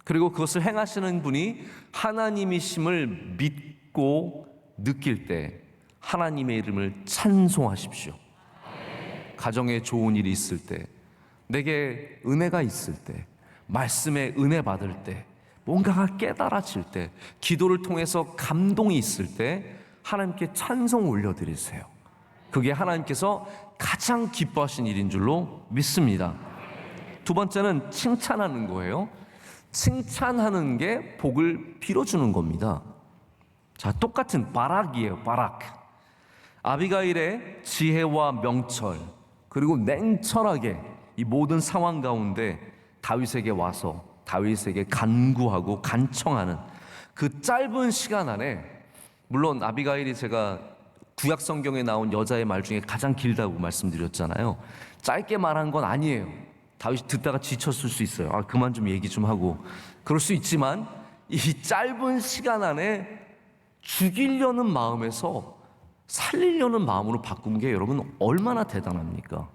그리고 그것을 행하시는 분이 하나님이심을 믿고 느낄 때 하나님의 이름을 찬송하십시오. 가정에 좋은 일이 있을 때, 내게 은혜가 있을 때, 말씀에 은혜 받을 때, 뭔가가 깨달아질 때, 기도를 통해서 감동이 있을 때 하나님께 찬송 올려드리세요. 그게 하나님께서 가장 기뻐하신 일인 줄로 믿습니다. 두 번째는 칭찬하는 거예요. 칭찬하는 게 복을 빌어주는 겁니다. 자, 똑같은 바락이에요. 바락. 아비가일의 지혜와 명철 그리고 냉철하게 이 모든 상황 가운데 다윗에게 와서 다윗에게 간구하고 간청하는 그 짧은 시간 안에, 물론 아비가일이 제가 구약 성경에 나온 여자의 말 중에 가장 길다고 말씀드렸잖아요. 짧게 말한 건 아니에요. 다윗이 듣다가 지쳤을 수 있어요. 그만 좀 얘기 좀 하고 그럴 수 있지만 이 짧은 시간 안에 죽이려는 마음에서 살리려는 마음으로 바꾼 게 여러분 얼마나 대단합니까?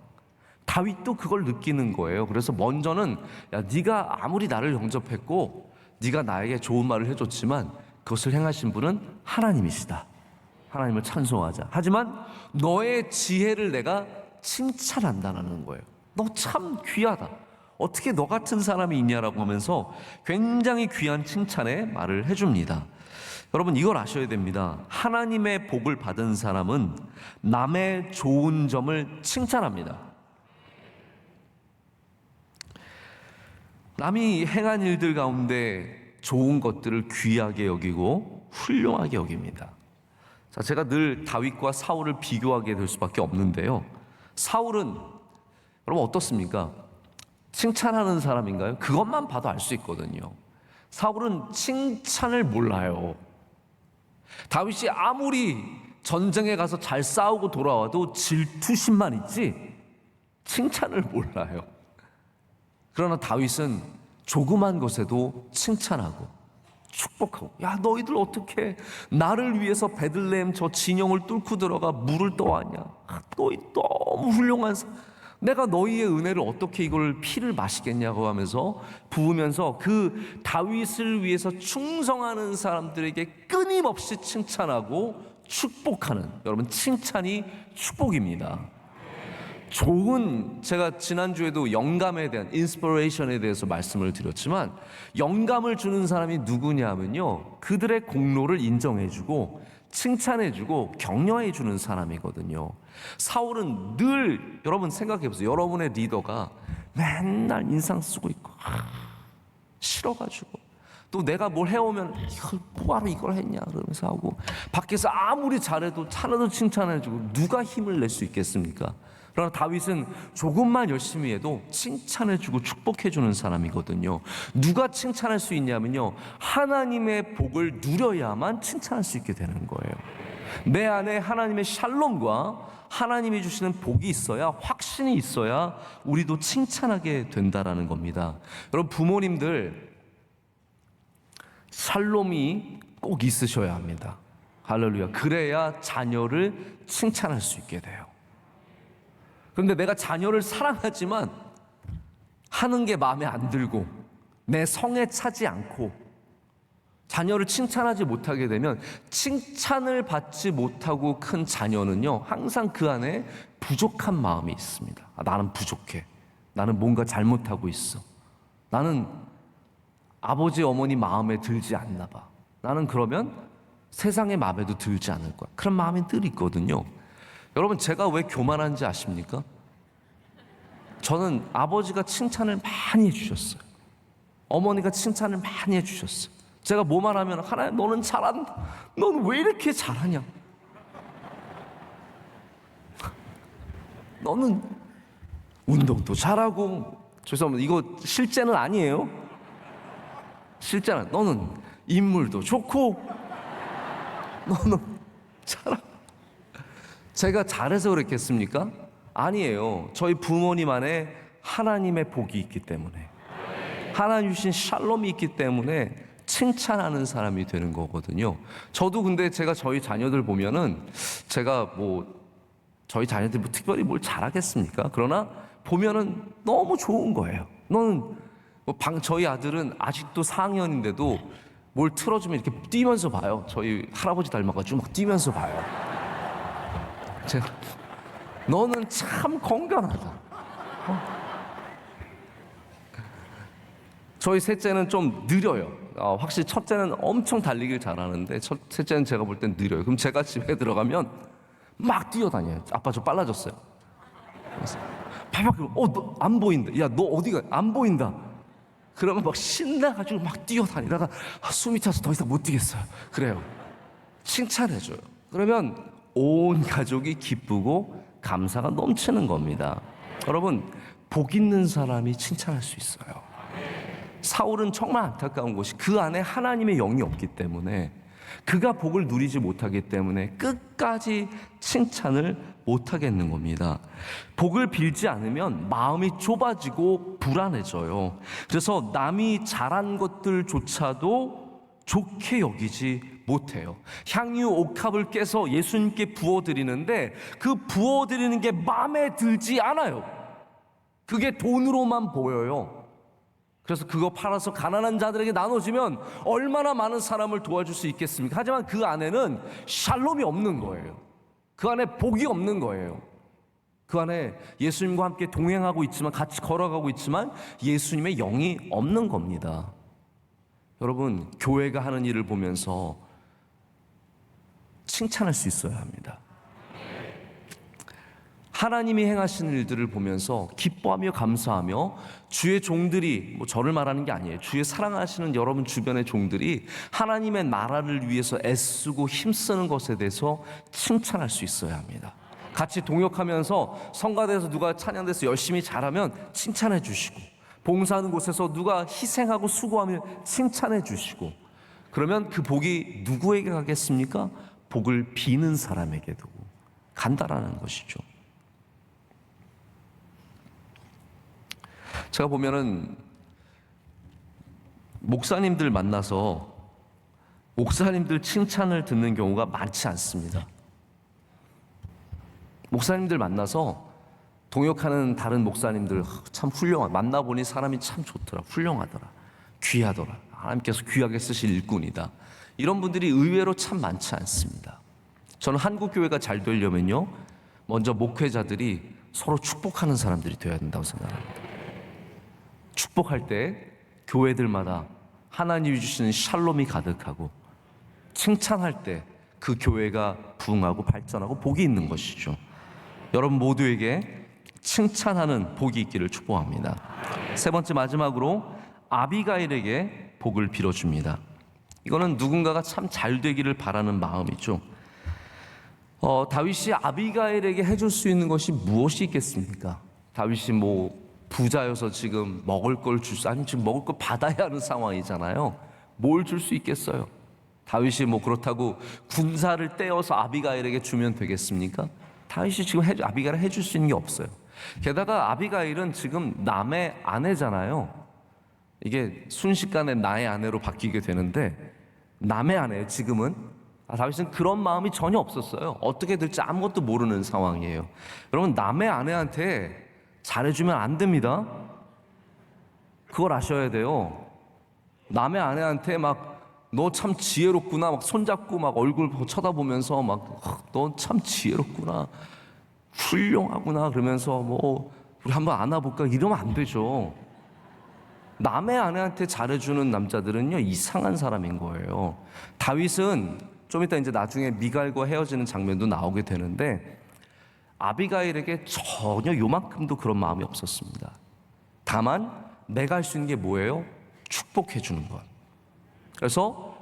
다윗도 그걸 느끼는 거예요. 그래서 먼저는 야, 네가 아무리 나를 영접했고 네가 나에게 좋은 말을 해줬지만 그것을 행하신 분은 하나님이시다. 하나님을 찬송하자. 하지만 너의 지혜를 내가 칭찬한다는 거예요. 너 참 귀하다. 어떻게 너 같은 사람이 있냐라고 하면서 굉장히 귀한 칭찬의 말을 해줍니다. 여러분 이걸 아셔야 됩니다. 하나님의 복을 받은 사람은 남의 좋은 점을 칭찬합니다. 남이 행한 일들 가운데 좋은 것들을 귀하게 여기고 훌륭하게 여깁니다. 자, 제가 늘 다윗과 사울을 비교하게 될 수밖에 없는데요. 사울은 여러분 어떻습니까? 칭찬하는 사람인가요? 그것만 봐도 알 수 있거든요. 사울은 칭찬을 몰라요. 다윗이 아무리 전쟁에 가서 잘 싸우고 돌아와도 질투심만 있지 칭찬을 몰라요. 그러나 다윗은 조그만 것에도 칭찬하고 축복하고, 야 너희들 어떻게 나를 위해서 베들레헴 저 진영을 뚫고 들어가 물을 떠왔냐. 너희 너무 훌륭한 내가 너희의 은혜를 어떻게 이걸 피를 마시겠냐고 하면서 부으면서 그 다윗을 위해서 충성하는 사람들에게 끊임없이 칭찬하고 축복하는, 여러분 칭찬이 축복입니다. 좋은, 제가 지난주에도 영감에 대한 인스피레이션에 대해서 말씀을 드렸지만 영감을 주는 사람이 누구냐면요, 그들의 공로를 인정해주고 칭찬해주고 격려해주는 사람이거든요. 사울은 늘, 여러분 생각해보세요. 여러분의 리더가 맨날 인상 쓰고 있고 싫어가지고 또 내가 뭘 해오면 이걸 뭐하러 이걸 했냐 그러면서 하고, 밖에서 아무리 잘해도 하나도 칭찬해주고 누가 힘을 낼 수 있겠습니까? 그러나 다윗은 조금만 열심히 해도 칭찬해주고 축복해주는 사람이거든요. 누가 칭찬할 수 있냐면요, 하나님의 복을 누려야만 칭찬할 수 있게 되는 거예요. 내 안에 하나님의 샬롬과 하나님이 주시는 복이 있어야, 확신이 있어야 우리도 칭찬하게 된다라는 겁니다. 여러분, 부모님들 샬롬이 꼭 있으셔야 합니다. 할렐루야. 그래야 자녀를 칭찬할 수 있게 돼요. 그런데 내가 자녀를 사랑하지만 하는 게 마음에 안 들고 내 성에 차지 않고 자녀를 칭찬하지 못하게 되면, 칭찬을 받지 못하고 큰 자녀는요, 항상 그 안에 부족한 마음이 있습니다. 나는 부족해. 나는 뭔가 잘못하고 있어. 나는 아버지 어머니 마음에 들지 않나 봐. 나는 그러면 세상의 마음에도 들지 않을 거야. 그런 마음이 늘 있거든요. 여러분, 제가 왜 교만한지 아십니까? 저는 아버지가 칭찬을 많이 해주셨어요. 어머니가 칭찬을 많이 해주셨어요. 제가 뭐만 하면, 하나님 너는 잘한다. 너는 왜 이렇게 잘하냐? 너는 운동도 잘하고, 죄송합니다, 이거 실제는 아니에요. 실제는 너는 인물도 좋고, 너는 잘하고. 제가 잘해서 그랬겠습니까? 아니에요. 저희 부모님 안에 하나님의 복이 있기 때문에, 하나님 주신 샬롬이 있기 때문에 칭찬하는 사람이 되는 거거든요. 저도 근데 제가 저희 자녀들 보면은, 제가 뭐 저희 자녀들이 뭐 특별히 뭘 잘하겠습니까? 그러나 보면은 너무 좋은 거예요. 너는 뭐 저희 아들은 아직도 4학년인데도 뭘 틀어주면 이렇게 뛰면서 봐요. 저희 할아버지 닮아가지고 막 뛰면서 봐요. 제가, 너는 참 건강하다. 저희 셋째는 좀 느려요. 확실히 첫째는 엄청 달리길 잘하는데 셋째는 제가 볼 땐 느려요. 그럼 제가 집에 들어가면 막 뛰어다녀요. 아빠 저 빨라졌어요. 봐봐, 너 안 보인다. 야, 너 어디가? 안 보인다. 그러면 막 신나가지고 막 뛰어다니다가 숨이 차서 더 이상 못 뛰겠어요. 그래요. 칭찬해줘요. 그러면 온 가족이 기쁘고 감사가 넘치는 겁니다. 여러분, 복 있는 사람이 칭찬할 수 있어요. 사울은 정말 안타까운 것이 그 안에 하나님의 영이 없기 때문에, 그가 복을 누리지 못하기 때문에 끝까지 칭찬을 못하겠는 겁니다. 복을 빌지 않으면 마음이 좁아지고 불안해져요. 그래서 남이 잘한 것들조차도 좋게 여기지 못해요. 향유 옥합을 깨서 예수님께 부어드리는데 그 부어드리는 게 마음에 들지 않아요. 그게 돈으로만 보여요. 그래서 그거 팔아서 가난한 자들에게 나눠주면 얼마나 많은 사람을 도와줄 수 있겠습니까? 하지만 그 안에는 샬롬이 없는 거예요. 그 안에 복이 없는 거예요. 그 안에 예수님과 함께 동행하고 있지만, 같이 걸어가고 있지만 예수님의 영이 없는 겁니다. 여러분, 교회가 하는 일을 보면서 칭찬할 수 있어야 합니다. 하나님이 행하시는 일들을 보면서 기뻐하며 감사하며, 주의 종들이, 뭐 저를 말하는 게 아니에요, 주의 사랑하시는 여러분 주변의 종들이 하나님의 나라를 위해서 애쓰고 힘쓰는 것에 대해서 칭찬할 수 있어야 합니다. 같이 동역하면서 성가대에서 누가 찬양대에서 열심히 잘하면 칭찬해 주시고, 봉사하는 곳에서 누가 희생하고 수고하면 칭찬해 주시고, 그러면 그 복이 누구에게 가겠습니까? 복을 비는 사람에게도 간다라는 것이죠. 제가 보면은 목사님들 만나서 목사님들 칭찬을 듣는 경우가 많지 않습니다. 목사님들 만나서 동역하는 다른 목사님들 참 훌륭한, 만나보니 사람이 참 좋더라, 훌륭하더라, 귀하더라, 하나님께서 귀하게 쓰실 일꾼이다. 이런 분들이 의외로 참 많지 않습니다. 저는 한국 교회가 잘 되려면요, 먼저 목회자들이 서로 축복하는 사람들이 되어야 된다고 생각합니다. 축복할 때 교회들마다 하나님이 주시는 샬롬이 가득하고, 칭찬할 때 그 교회가 부흥하고 발전하고 복이 있는 것이죠. 여러분 모두에게 칭찬하는 복이 있기를 축복합니다. 세 번째, 마지막으로 아비가일에게 복을 빌어줍니다. 이거는 누군가가 참 잘 되기를 바라는 마음이죠. 다윗이 아비가일에게 해줄 수 있는 것이 무엇이 있겠습니까? 다윗이 뭐 부자여서 지금 먹을 걸 줄 수, 아니 지금 먹을 걸 받아야 하는 상황이잖아요. 뭘 줄 수 있겠어요? 다윗이 뭐 그렇다고 군사를 떼어서 아비가일에게 주면 되겠습니까? 다윗이 지금 아비가일을 해줄 수 있는 게 없어요. 게다가 아비가일은 지금 남의 아내잖아요. 이게 순식간에 나의 아내로 바뀌게 되는데 남의 아내예요. 지금은 다윗은 그런 마음이 전혀 없었어요. 어떻게 될지 아무것도 모르는 상황이에요. 여러분, 남의 아내한테 잘해주면 안 됩니다. 그걸 아셔야 돼요. 남의 아내한테 막 너 참 지혜롭구나 막 손잡고 막 얼굴 쳐다보면서 막 너 참 지혜롭구나, 훌륭하구나 그러면서 뭐 우리 한번 안아볼까 이러면 안 되죠. 남의 아내한테 잘해주는 남자들은요 이상한 사람인 거예요. 다윗은 좀 이따 이제 나중에 미갈과 헤어지는 장면도 나오게 되는데 아비가일에게 전혀 요만큼도 그런 마음이 없었습니다. 다만 내가 할 수 있는 게 뭐예요? 축복해 주는 것. 그래서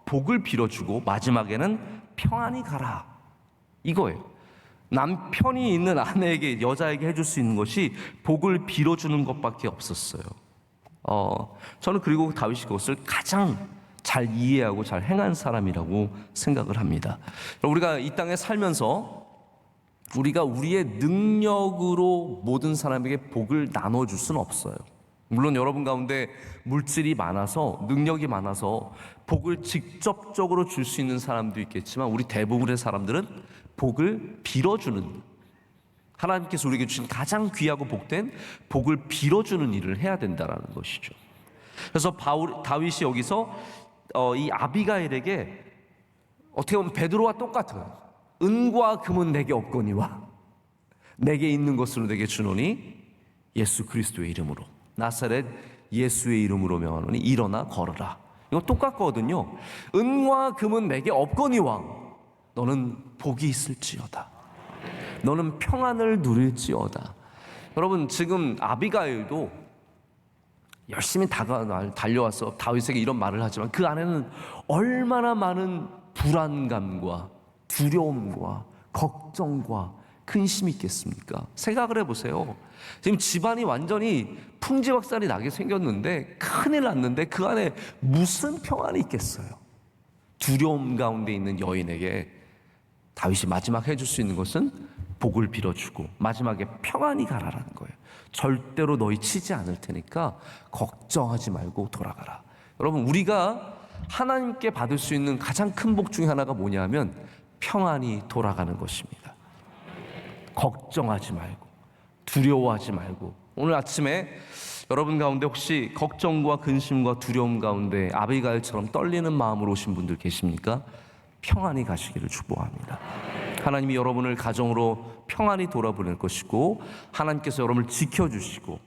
복을 빌어주고 마지막에는 평안히 가라, 이거예요. 남편이 있는 아내에게, 여자에게 해줄 수 있는 것이 복을 빌어주는 것밖에 없었어요. 저는 그리고 다윗이 그것을 가장 잘 이해하고 잘 행한 사람이라고 생각을 합니다. 우리가 이 땅에 살면서 우리가 우리의 능력으로 모든 사람에게 복을 나눠줄 수는 없어요. 물론 여러분 가운데 물질이 많아서, 능력이 많아서 복을 직접적으로 줄 수 있는 사람도 있겠지만 우리 대부분의 사람들은 복을 빌어주는, 하나님께서 우리에게 주신 가장 귀하고 복된 복을 빌어주는 일을 해야 된다는 것이죠. 그래서 다윗이 여기서 이 아비가일에게 어떻게 보면 베드로와 똑같아요. 은과 금은 내게 없거니와 내게 있는 것으로 내게 주노니 예수 그리스도의 이름으로, 나사렛 예수의 이름으로 명하노니 일어나 걸어라. 이거 똑같거든요. 은과 금은 내게 없거니와 너는 복이 있을지어다, 너는 평안을 누릴지어다. 여러분, 지금 아비가일도 열심히 달려와서 다윗에게 이런 말을 하지만 그 안에는 얼마나 많은 불안감과 두려움과 걱정과 근심이 있겠습니까? 생각을 해보세요. 지금 집안이 완전히 풍지박산이 나게 생겼는데, 큰일 났는데 그 안에 무슨 평안이 있겠어요? 두려움 가운데 있는 여인에게 다윗이 마지막 해줄 수 있는 것은 복을 빌어주고 마지막에 평안히 가라라는 거예요. 절대로 너희 치지 않을 테니까 걱정하지 말고 돌아가라. 여러분, 우리가 하나님께 받을 수 있는 가장 큰 복 중에 하나가 뭐냐면 평안히 돌아가는 것입니다. 걱정하지 말고 두려워하지 말고. 오늘 아침에 여러분 가운데 혹시 걱정과 근심과 두려움 가운데 아비가일처럼 떨리는 마음으로 오신 분들 계십니까? 평안히 가시기를 축복합니다. 하나님이 여러분을 가정으로 평안히 돌아보낼 것이고, 하나님께서 여러분을 지켜주시고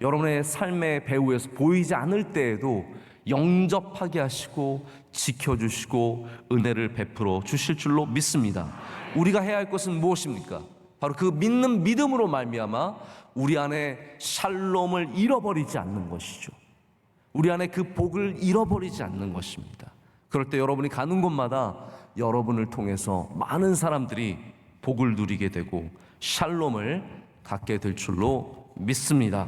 여러분의 삶의 배후에서 보이지 않을 때에도 영접하게 하시고 지켜주시고 은혜를 베풀어 주실 줄로 믿습니다. 우리가 해야 할 것은 무엇입니까? 바로 그 믿는 믿음으로 말미암아 우리 안에 샬롬을 잃어버리지 않는 것이죠. 우리 안에 그 복을 잃어버리지 않는 것입니다. 그럴 때 여러분이 가는 곳마다 여러분을 통해서 많은 사람들이 복을 누리게 되고 샬롬을 갖게 될 줄로 믿습니다.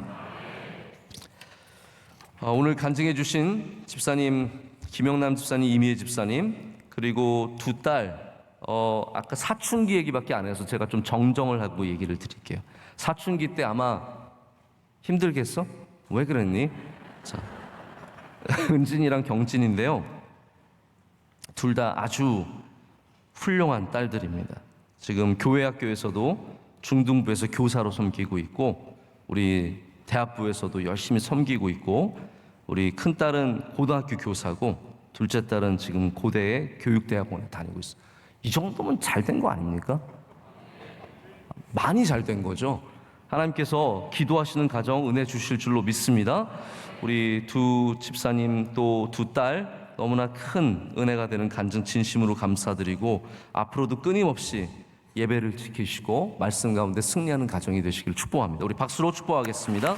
오늘 간증해 주신 집사님, 김영남 집사님, 이미애 집사님, 그리고 두 딸, 아까 사춘기 얘기밖에 안 해서 제가 좀 정정을 하고 얘기를 드릴게요. 사춘기 때 아마 힘들겠어? 왜 그랬니? 자, 은진이랑 경진인데요. 둘 다 아주 훌륭한 딸들입니다. 지금 교회 학교에서도 중등부에서 교사로 섬기고 있고 우리 대학부에서도 열심히 섬기고 있고 우리 큰 딸은 고등학교 교사고 둘째 딸은 지금 고대의 교육대학원에 다니고 있어요. 이 정도면 잘 된 거 아닙니까? 많이 잘 된 거죠. 하나님께서 기도하시는 가정 은혜 주실 줄로 믿습니다. 우리 두 집사님 또 두 딸 너무나 큰 은혜가 되는 간증 진심으로 감사드리고 앞으로도 끊임없이 예배를 지키시고 말씀 가운데 승리하는 가정이 되시길 축복합니다. 우리 박수로 축복하겠습니다.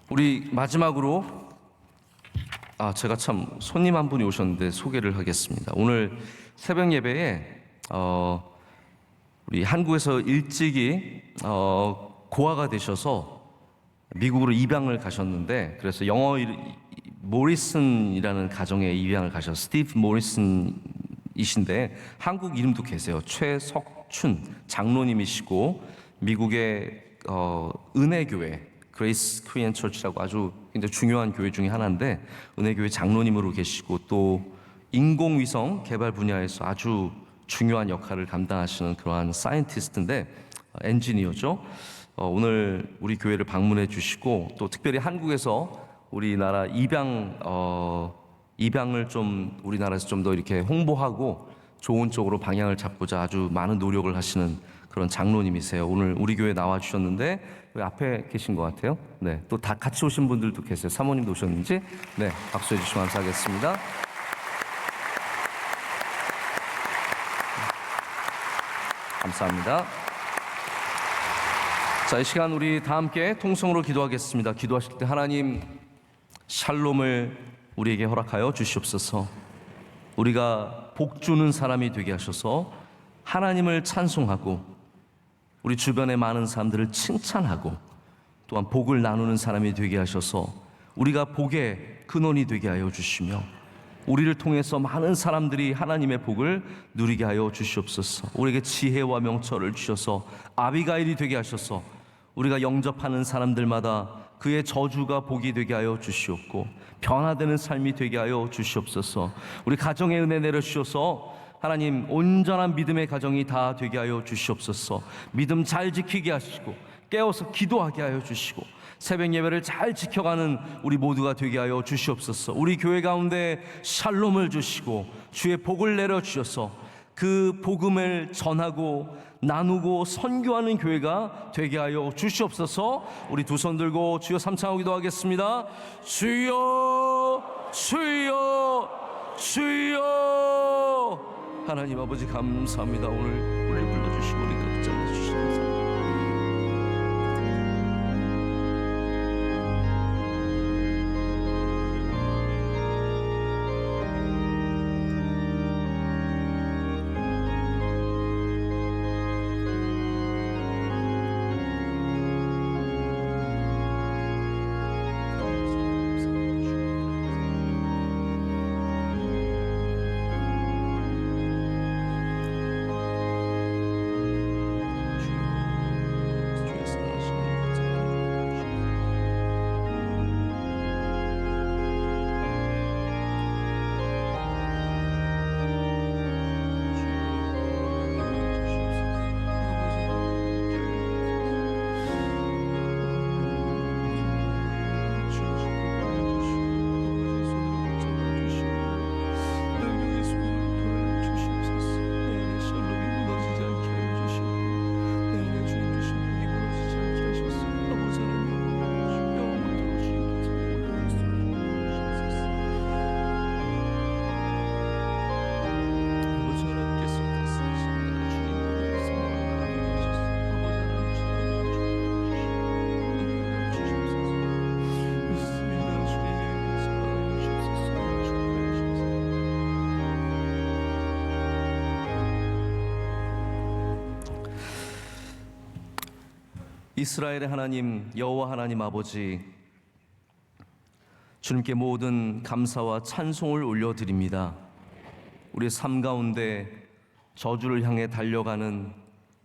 우리 마지막으로 제가 참 손님 한 분이 오셨는데 소개를 하겠습니다. 오늘 새벽 예배에 우리 한국에서 일찍이 고아가 되셔서 미국으로 입양을 가셨는데 그래서 영어 모리슨이라는 가정에 입양을 가셔서 스티브 모리슨이신데 한국 이름도 계세요. 최석춘 장로님이시고 미국의 은혜교회 그레이스 크리스천 처치라고 아주 굉장히 중요한 교회 중에 하나인데 은혜교회 장로님으로 계시고 또 인공위성 개발 분야에서 아주 중요한 역할을 감당하시는 그러한 사이언티스트인데 엔지니어죠. 오늘 우리 교회를 방문해 주시고 또 특별히 한국에서 우리나라 입양을 좀 우리나라에서 좀 더 이렇게 홍보하고 좋은 쪽으로 방향을 잡고자 아주 많은 노력을 하시는 그런 장로님이세요. 오늘 우리 교회 나와 주셨는데 왜 앞에 계신 것 같아요? 네, 또 다 같이 오신 분들도 계세요. 사모님도 오셨는지, 네, 박수해 주시면 감사하겠습니다. 감사합니다. 자, 이 시간 우리 다 함께 통성으로 기도하겠습니다. 기도하실 때 하나님 샬롬을 우리에게 허락하여 주시옵소서. 우리가 복 주는 사람이 되게 하셔서 하나님을 찬송하고 우리 주변의 많은 사람들을 칭찬하고 또한 복을 나누는 사람이 되게 하셔서 우리가 복의 근원이 되게 하여 주시며 우리를 통해서 많은 사람들이 하나님의 복을 누리게 하여 주시옵소서. 우리에게 지혜와 명철을 주셔서 아비가일이 되게 하셔서 우리가 영접하는 사람들마다 그의 저주가 복이 되게 하여 주시옵고 변화되는 삶이 되게 하여 주시옵소서. 우리 가정에 은혜 내려주셔서 하나님 온전한 믿음의 가정이 다 되게 하여 주시옵소서. 믿음 잘 지키게 하시고 깨워서 기도하게 하여 주시고 새벽 예배를 잘 지켜가는 우리 모두가 되게 하여 주시옵소서. 우리 교회 가운데 샬롬을 주시고 주의 복을 내려주셔서 그 복음을 전하고 나누고 선교하는 교회가 되게 하여 주시옵소서. 우리 두 손 들고 주여 삼창하고 기도하겠습니다. 주여 주여 주여. 하나님 아버지 감사합니다. 오늘 우리를 불러주시고 우리가 붙잡아 주시옵소서. 이스라엘의 하나님 여호와 하나님 아버지, 주님께 모든 감사와 찬송을 올려드립니다. 우리의 삶 가운데 저주를 향해 달려가는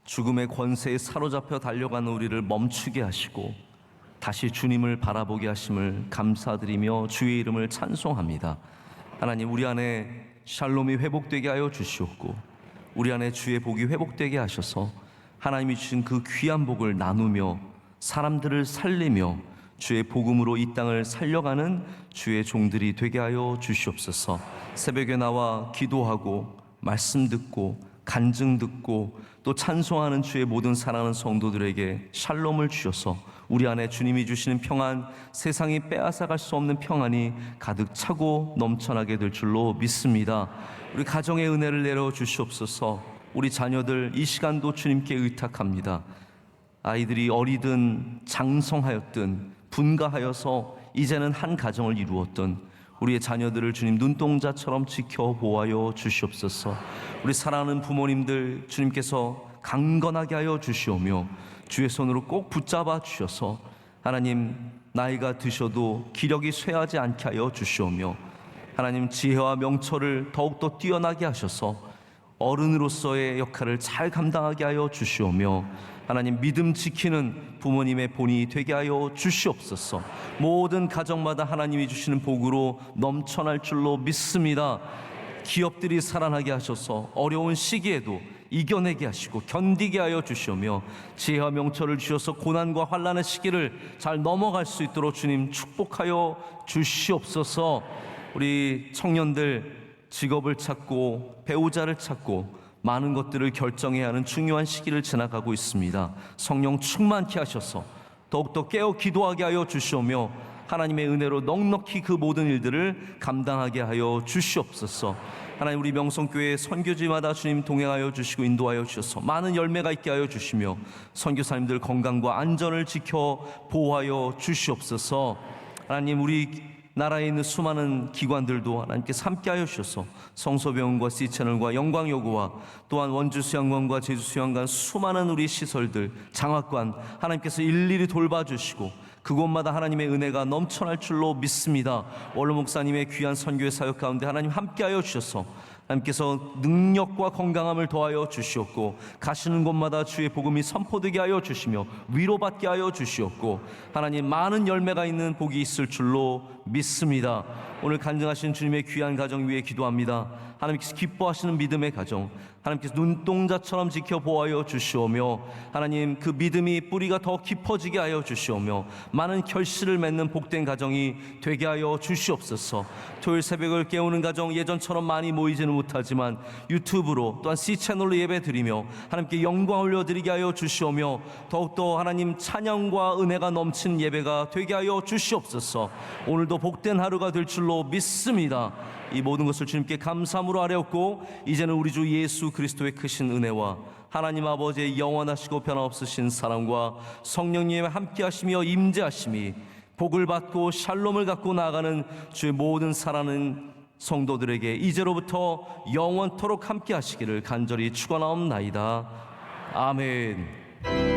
죽음의 권세에 사로잡혀 달려가는 우리를 멈추게 하시고 다시 주님을 바라보게 하심을 감사드리며 주의 이름을 찬송합니다. 하나님, 우리 안에 샬롬이 회복되게 하여 주시옵고 우리 안에 주의 복이 회복되게 하셔서 하나님이 주신 그 귀한 복을 나누며 사람들을 살리며 주의 복음으로 이 땅을 살려가는 주의 종들이 되게 하여 주시옵소서. 새벽에 나와 기도하고 말씀 듣고 간증 듣고 또 찬송하는 주의 모든 사랑하는 성도들에게 샬롬을 주셔서 우리 안에 주님이 주시는 평안, 세상이 빼앗아갈 수 없는 평안이 가득 차고 넘쳐나게 될 줄로 믿습니다. 우리 가정의 은혜를 내려 주시옵소서. 우리 자녀들 이 시간도 주님께 의탁합니다. 아이들이 어리든 장성하였든 분가하여서 이제는 한 가정을 이루었던 우리의 자녀들을 주님 눈동자처럼 지켜 보호하여 주시옵소서. 우리 사랑하는 부모님들 주님께서 강건하게 하여 주시오며 주의 손으로 꼭 붙잡아 주셔서 하나님, 나이가 드셔도 기력이 쇠하지 않게 하여 주시오며 하나님, 지혜와 명철을 더욱더 뛰어나게 하셔서 어른으로서의 역할을 잘 감당하게 하여 주시오며 하나님, 믿음 지키는 부모님의 본이 되게 하여 주시옵소서. 모든 가정마다 하나님이 주시는 복으로 넘쳐날 줄로 믿습니다. 기업들이 살아나게 하셔서 어려운 시기에도 이겨내게 하시고 견디게 하여 주시오며 지혜와 명철을 주셔서 고난과 환난의 시기를 잘 넘어갈 수 있도록 주님 축복하여 주시옵소서. 우리 청년들 직업을 찾고 배우자를 찾고 많은 것들을 결정해야 하는 중요한 시기를 지나가고 있습니다. 성령 충만케 하셔서 더욱더 깨어 기도하게 하여 주시오며 하나님의 은혜로 넉넉히 그 모든 일들을 감당하게 하여 주시옵소서. 하나님, 우리 명성교회 선교지마다 주님 동행하여 주시고 인도하여 주셔서 많은 열매가 있게 하여 주시며 선교사님들 건강과 안전을 지켜 보호하여 주시옵소서. 하나님, 우리 나라에 있는 수많은 기관들도 하나님께서 함께하여 주셔서 성서병원과 C채널과 영광여고와 또한 원주수양관과 제주수양관 수많은 우리 시설들, 장학관 하나님께서 일일이 돌봐주시고 그곳마다 하나님의 은혜가 넘쳐날 줄로 믿습니다. 원로 목사님의 귀한 선교의 사역 가운데 하나님 함께하여 주셔서 하나님께서 능력과 건강함을 더하여 주시옵고 가시는 곳마다 주의 복음이 선포되게 하여 주시며 위로받게 하여 주시옵고 하나님, 많은 열매가 있는 복이 있을 줄로 믿습니다. 오늘 간증하신 주님의 귀한 가정 위에 기도합니다. 하나님께서 기뻐하시는 믿음의 가정 하나님께서 눈동자처럼 지켜 보호하여 주시오며 하나님, 그 믿음이 뿌리가 더 깊어지게 하여 주시오며 많은 결실을 맺는 복된 가정이 되게 하여 주시옵소서. 토요일 새벽을 깨우는 가정 예전처럼 많이 모이지는 못하지만 유튜브로 또한 C채널로 예배 드리며 하나님께 영광 올려드리게 하여 주시오며 더욱더 하나님 찬양과 은혜가 넘치는 예배가 되게 하여 주시옵소서. 오늘도 복된 하루가 될 줄로 믿습니다. 이 모든 것을 주님께 감사함으로 아뢰었고 이제는 우리 주 예수 그리스도의 크신 은혜와 하나님 아버지의 영원하시고 변함없으신 사랑과 성령님의 함께하시며 임재하심이 복을 받고 샬롬을 갖고 나아가는 주의 모든 사랑하는 성도들에게 이제로부터 영원토록 함께하시기를 간절히 축원하옵나이다. 아멘.